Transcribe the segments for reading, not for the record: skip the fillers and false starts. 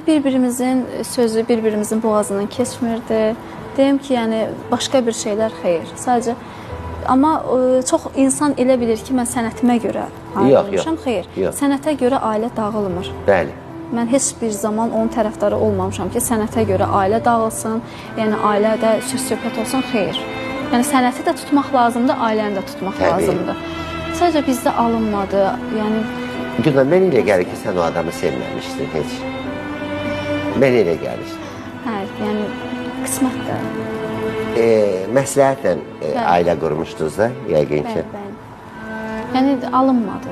Bir-birimizin sözü bir-birimizin boğazından keçmirdi. Deyim ki, yəni başqa bir şeylər xeyr. Sadəcə amma çox insan elə bilir ki, mən sənətimə görə ayrılmışam. Xeyr. Sənətə görə ailə dağılmır. Bəli. Mən heç bir zaman onun tərəfdarı olmamışam ki, sənətə görə ailə dağılsın, yəni ailədə söz-söhbət olsun. Xeyr. Yəni sənəti də tutmaq lazımdır, ailəni də tutmaq lazımdır. Sadəcə bizdə alınmadı. Yəni Gülnaz, mən elə gəlir ki, sən o adamı sevməmişdin heç. Mən elə gəlir. Hə, yəni qismətdir. Məsləhətlə ailə qurmuşdunuz da, yəqin ki. Yəni alınmadı.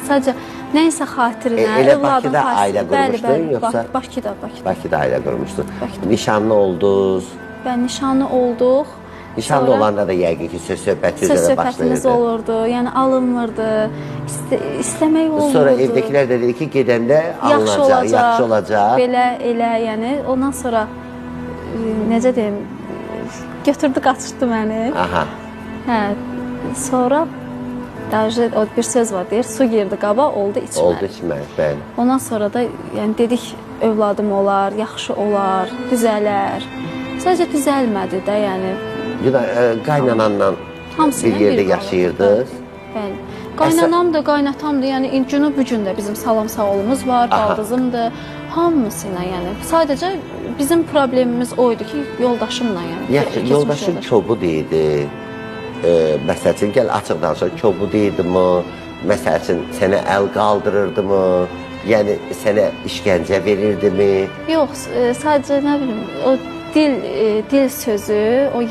Sadəcə nəysə xatirinə, Elə Bakıda ailə qurmuşdun, yoxsa? Bakıda. Bakıda ailə qurmuşdun. Nişanlı oldunuz. Bəli, nişanlı olduq. Nişanlı olanda da yəqin ki, söz-söhbət üzrə başlayırdı. Söz-söhbətimiz olurdu, yəni alınmırdı, istəmək olmurdu. Sonra evdəkilər də dedi ki, gedəndə alınacaq, yaxşı olacaq. Belə, elə, yəni ondan sonra, necə deyim, götürdü, qaçırdı məni. Aha. Hə, sonra o bir söz var, deyir, su girdi qaba, oldu içməli. Oldu içməli, bəli. Ondan sonra da yəni dedik, övladım olar, yaxşı olar, düzələr. Sadəcə düzəlmədi də, yəni. Qaynananla bir yerdə yaşayırdınız. Bəli. Qaynanam da, qaynatam da, yəni günü bu gün də bizim salam sağolumuz var, baldızımdır. Hamısıyla, yəni. Sadəcə bizim problemimiz oydu ki, yoldaşımla, yəni. Yoldaşın kobud idi. Məsəl üçün, gəl açıq danışaq, kobud idi mi? Məsəl üçün, sənə əl qaldırırdı mı? Yəni, sənə işgəncə verirdi mi? Yox, sadəcə nə bilim, o dil sözü, o